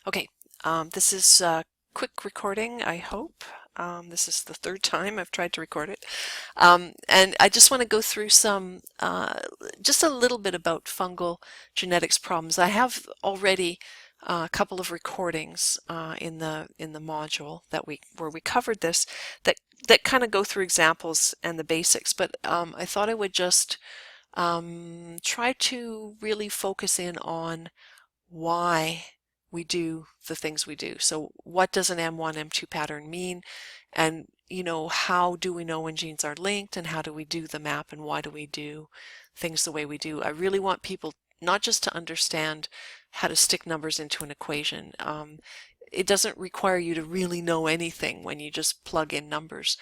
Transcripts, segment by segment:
Okay, this is a quick recording, I hope. This is the third time I've tried to record it. And I just want to go through some, just a little bit about fungal genetics problems. I have already a couple of recordings in the module where we covered this that kind of go through examples and the basics, but I thought I would just try to really focus in on why we do the things we do. So what does an M1, M2 pattern mean? And, how do we know when genes are linked, and how do we do the map, and why do we do things the way we do? I really want people not just to understand how to stick numbers into an equation. It doesn't require you to really know anything when you just plug in numbers.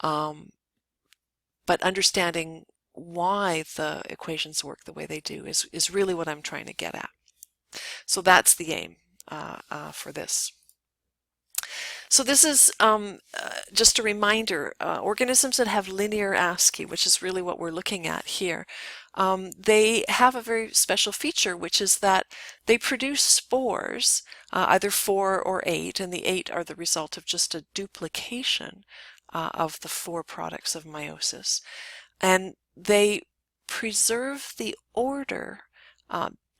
But understanding why the equations work the way they do is really what I'm trying to get at. So that's the aim for this. So this is just a reminder, organisms that have linear ASCII, which is really what we're looking at here, they have a very special feature, which is that they produce spores, either 4 or 8, and the 8 are the result of just a duplication of the 4 products of meiosis. And they preserve the order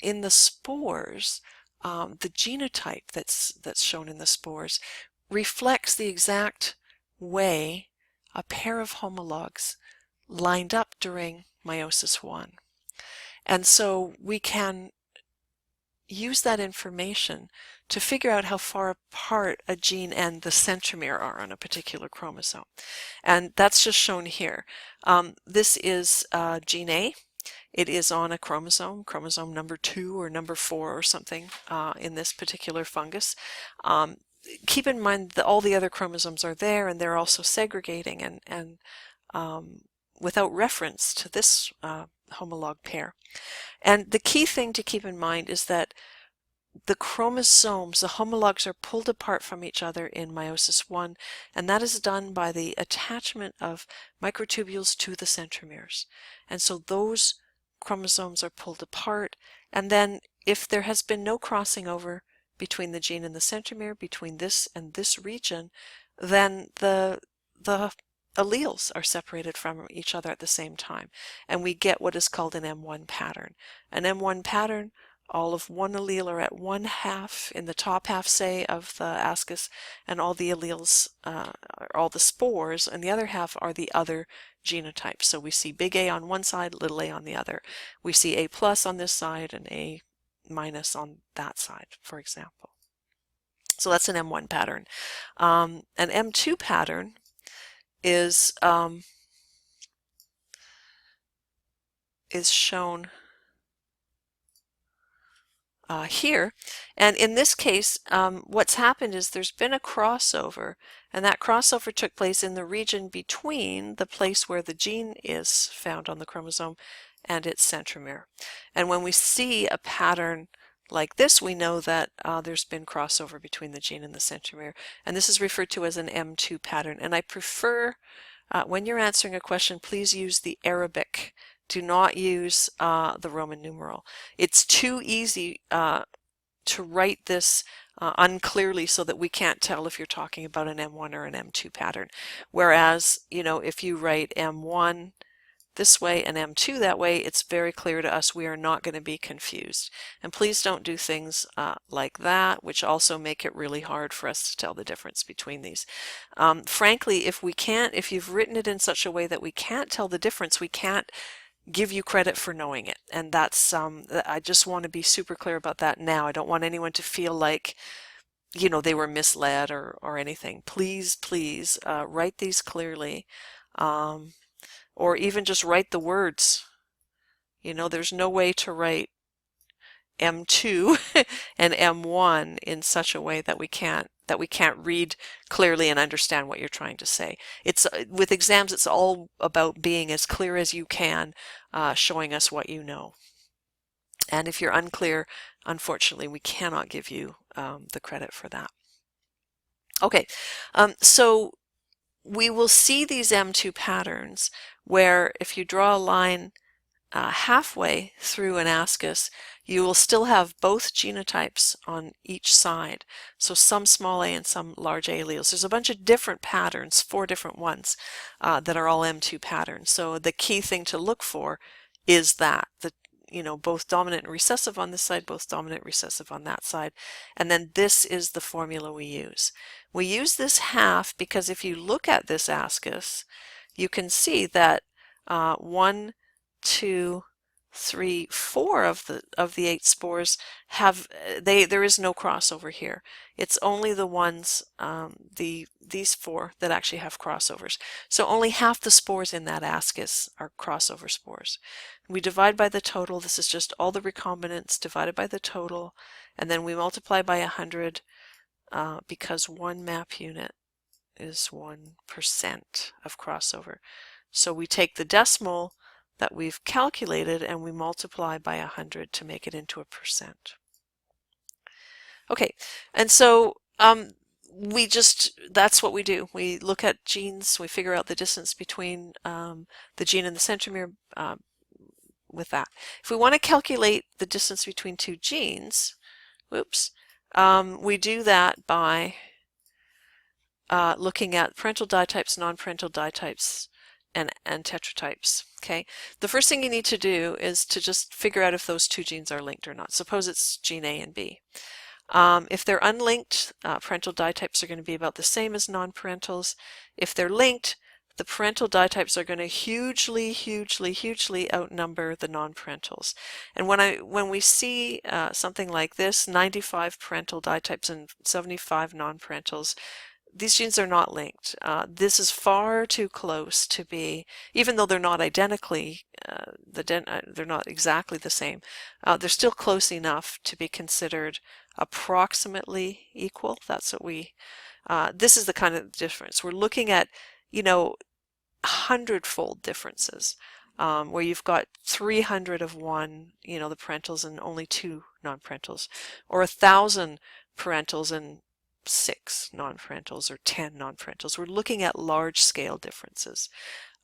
in the spores. The genotype that's shown in the spores reflects the exact way a pair of homologs lined up during meiosis 1. And so we can use that information to figure out how far apart a gene and the centromere are on a particular chromosome. And that's just shown here. This is gene A. It is on a chromosome number 2 or number 4 or something in this particular fungus. Keep in mind that all the other chromosomes are there, and they're also segregating and without reference to this homolog pair. And the key thing to keep in mind is that the chromosomes, the homologs, are pulled apart from each other in meiosis 1, and that is done by the attachment of microtubules to the centromeres. And so those chromosomes are pulled apart, and then if there has been no crossing over between the gene and the centromere, between this and this region, then the alleles are separated from each other at the same time, and we get what is called an M1 pattern. An M1 pattern, all of one allele are at one half, in the top half, say, of the ascus, and all the alleles, all the spores, and the other half are the other genotypes. So we see big A on one side, little a on the other. We see A plus on this side and A minus on that side, for example. So that's an M1 pattern. An M2 pattern is shown here, and in this case what's happened is there's been a crossover, and that crossover took place in the region between the place where the gene is found on the chromosome and its centromere. And when we see a pattern like this, we know that there's been crossover between the gene and the centromere, and this is referred to as an M2 pattern. And I prefer, when you're answering a question, please use the Arabic. Do not use the Roman numeral. It's too easy to write this unclearly so that we can't tell if you're talking about an M1 or an M2 pattern. Whereas, if you write M1 this way and M2 that way, it's very clear to us. We are not going to be confused. And please don't do things like that, which also make it really hard for us to tell the difference between these. Frankly, if you've written it in such a way that we can't tell the difference, we can't give you credit for knowing it. And that's I just want to be super clear about that now. I don't want anyone to feel like they were misled or anything. Please write these clearly, or even just write the words. There's no way to write M2 and M1 in such a way that we can't read clearly and understand what you're trying to say. It's with exams, it's all about being as clear as you can, showing us what you know. And if you're unclear, unfortunately, we cannot give you the credit for that. Okay, so we will see these M2 patterns where if you draw a line halfway through an ascus, you will still have both genotypes on each side. So some small a and some large A alleles. There's a bunch of different patterns, 4 different ones, that are all M2 patterns. So the key thing to look for is that, both dominant and recessive on this side, both dominant and recessive on that side. And then this is the formula we use. We use this half because if you look at this ascus, you can see that 1, 2, 3, 4 of the 8 spores have there is no crossover here. It's only the ones these 4 that actually have crossovers. So only half the spores in that ascus are crossover spores. We divide by the total. This is just all the recombinants divided by the total, and then we multiply by 100 because 1 map unit is 1% of crossover. So we take the decimal that we've calculated and we multiply by 100 to make it into a percent. Okay, and so that's what we do. We look at genes, we figure out the distance between the gene and the centromere with that. If we want to calculate the distance between 2 genes, we do that by looking at parental ditypes, non-parental ditypes, and tetratypes. Okay, the first thing you need to do is to just figure out if those 2 genes are linked or not. Suppose it's gene A and B. If they're unlinked, parental ditypes are going to be about the same as non-parentals. If they're linked, the parental ditypes are going to hugely, hugely, hugely outnumber the non-parentals. And when we see something like this, 95 parental ditypes and 75 non-parentals, these genes are not linked. This is far too close to be, even though they're not identically, they're not exactly the same, they're still close enough to be considered approximately equal. That's what this is the kind of difference. We're looking at, 100-fold differences, where you've got 300 of one, the parentals, and only 2 non-parentals, or 1,000 parentals and 6 non-parentals or 10 non-parentals. We're looking at large-scale differences.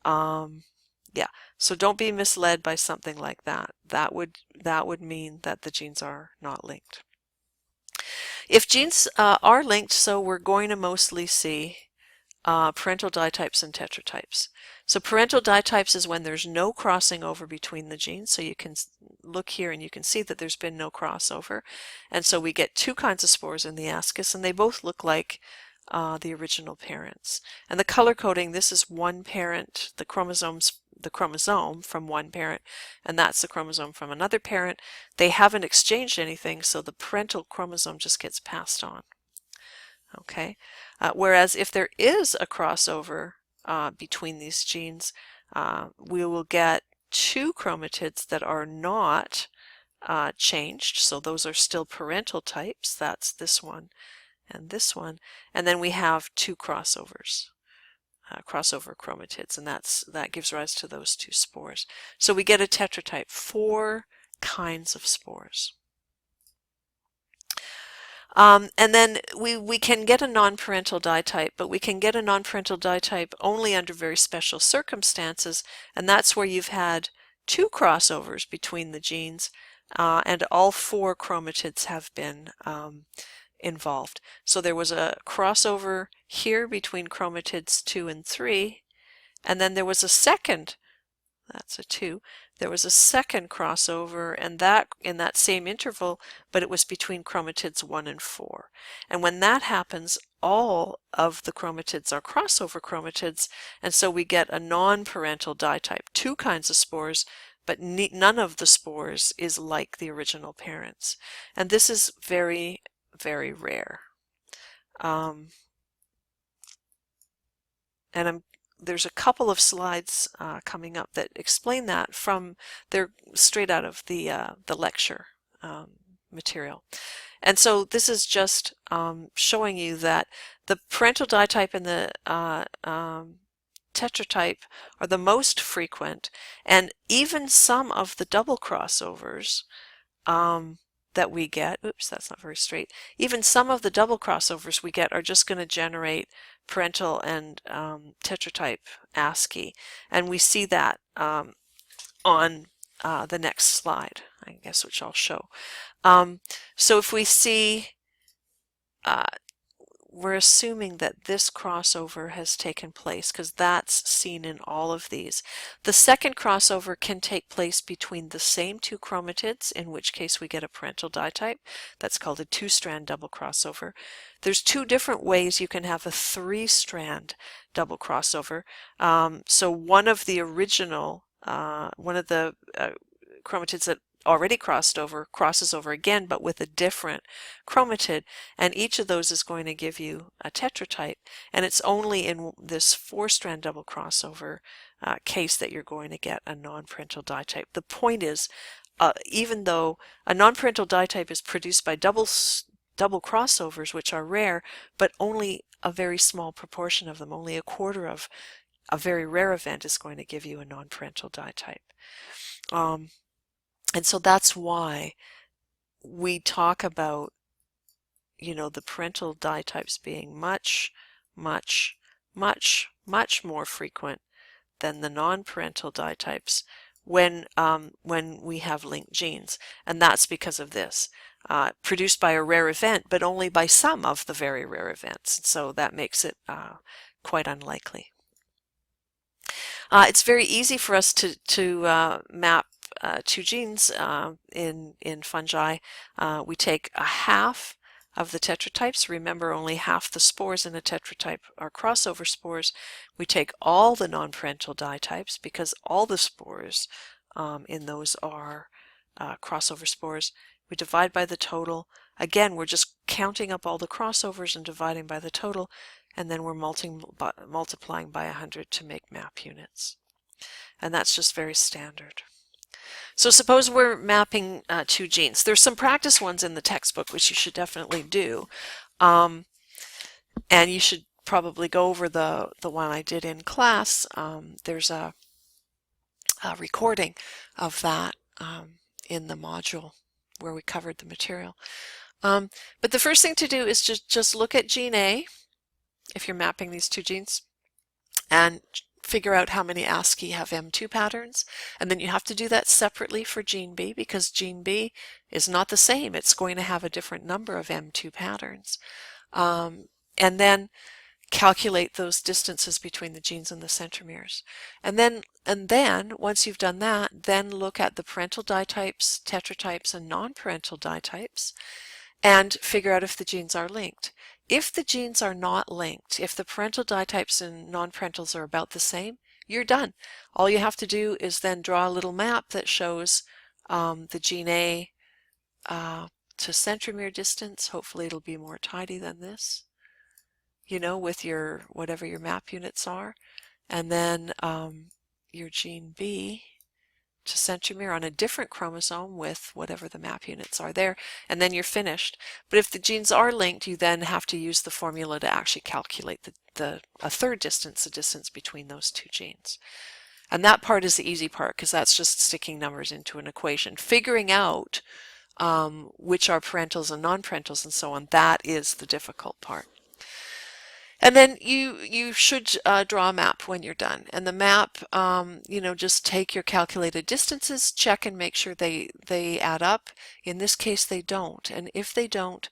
Yeah, so don't be misled by something like that. That would mean that the genes are not linked. If genes are linked, so we're going to mostly see parental ditypes and tetratypes. So parental ditypes is when there's no crossing over between the genes. So you can look here and you can see that there's been no crossover. And so we get 2 kinds of spores in the ascus, and they both look like the original parents. And the color coding, this is one parent, the chromosome from one parent, and that's the chromosome from another parent. They haven't exchanged anything, so the parental chromosome just gets passed on. Okay, whereas if there is a crossover between these genes, we will get 2 chromatids that are not changed, so those are still parental types. That's this one and this one, and then we have 2 crossovers, crossover chromatids, and that gives rise to those 2 spores. So we get a tetratype, 4 kinds of spores. And then we can get a non-parental ditype, but we can get a non-parental ditype only under very special circumstances, and that's where you've had 2 crossovers between the genes, and all 4 chromatids have been involved. So there was a crossover here between chromatids 2 and 3, and then there was a second, that's a 2, there was a second crossover, and that in that same interval, but it was between chromatids 1 and 4. And when that happens, all of the chromatids are crossover chromatids, and so we get a non-parental ditype, 2 kinds of spores, but none of the spores is like the original parents. And this is very, very rare. And there's a couple of slides coming up that explain that they're straight out of the lecture material. And so this is just showing you that the parental ditype and the tetratype are the most frequent, and even some of the double crossovers that we get, oops, that's not very straight, even some of the double crossovers we get are just going to generate parental and tetratype ASCII, and we see that on the next slide, I guess, which I'll show. So if we see, we're assuming that this crossover has taken place because that's seen in all of these. The second crossover can take place between the same two chromatids, in which case we get a parental dye type. That's called a two-strand double crossover. There's two different ways you can have a three-strand double crossover. So one of the original, one of the chromatids that already crossed over crosses over again, but with a different chromatid, and each of those is going to give you a tetratype, and it's only in this four-strand double crossover case that you're going to get a non-parental dye type. The point is, even though a non-parental dye type is produced by double crossovers, which are rare, but only a very small proportion of them, only a quarter of a very rare event is going to give you a non-parental dye type. And so that's why we talk about, the parental dye types being much, much, much, much more frequent than the non-parental dye types when we have linked genes. And that's because of this. Produced by a rare event, but only by some of the very rare events. So that makes it quite unlikely. It's very easy for us to map two genes in fungi. We take a half of the tetratypes. Remember, only half the spores in a tetratype are crossover spores. We take all the non-parental dye types because all the spores in those are crossover spores. We divide by the total. Again, we're just counting up all the crossovers and dividing by the total, and then we're multiplying by 100 to make map units. And that's just very standard. So suppose we're mapping two genes. There's some practice ones in the textbook, which you should definitely do. And you should probably go over the one I did in class. There's a recording of that in the module where we covered the material. But the first thing to do is just look at gene A, if you're mapping these two genes, and figure out how many ASCII have M2 patterns, and then you have to do that separately for gene B because gene B is not the same. It's going to have a different number of M2 patterns. And then calculate those distances between the genes and the centromeres. And then once you've done that, then look at the parental dye types, tetratypes, and non-parental dye types, and figure out if the genes are linked. If the genes are not linked, if the parental dye types and non-parentals are about the same, you're done. All you have to do is then draw a little map that shows the gene A to centromere distance. Hopefully it'll be more tidy than this, with your whatever your map units are. And then your gene B to centromere on a different chromosome with whatever the map units are there, and then you're finished. But if the genes are linked, you then have to use the formula to actually calculate a third distance, the distance between those two genes. And that part is the easy part because that's just sticking numbers into an equation. Figuring out which are parentals and non-parentals and so on, that is the difficult part. And then you should draw a map when you're done. And the map, just take your calculated distances, check and make sure they add up. In this case, they don't. And if they don't,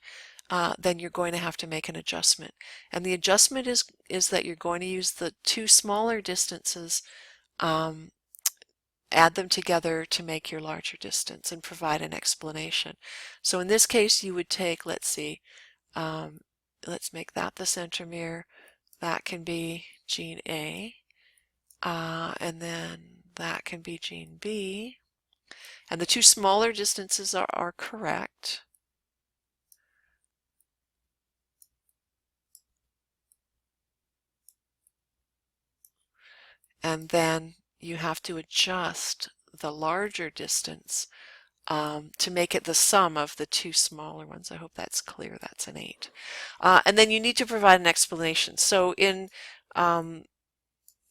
then you're going to have to make an adjustment. And the adjustment is that you're going to use the two smaller distances, add them together to make your larger distance and provide an explanation. So in this case, you would take, let's see, let's make that the centromere. That can be gene A, and then that can be gene B. And the two smaller distances are correct. And then you have to adjust the larger distance to make it the sum of the two smaller ones. I hope that's clear. That's an 8. And then you need to provide an explanation. So in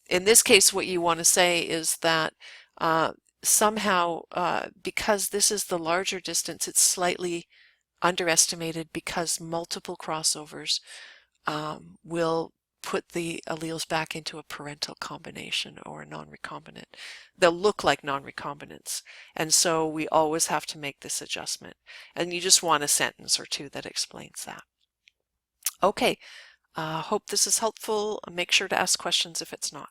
this case, what you want to say is that somehow, because this is the larger distance, it's slightly underestimated because multiple crossovers will put the alleles back into a parental combination or a non-recombinant. They'll look like non-recombinants, and so we always have to make this adjustment. And you just want a sentence or two that explains that. Okay, hope this is helpful. Make sure to ask questions if it's not.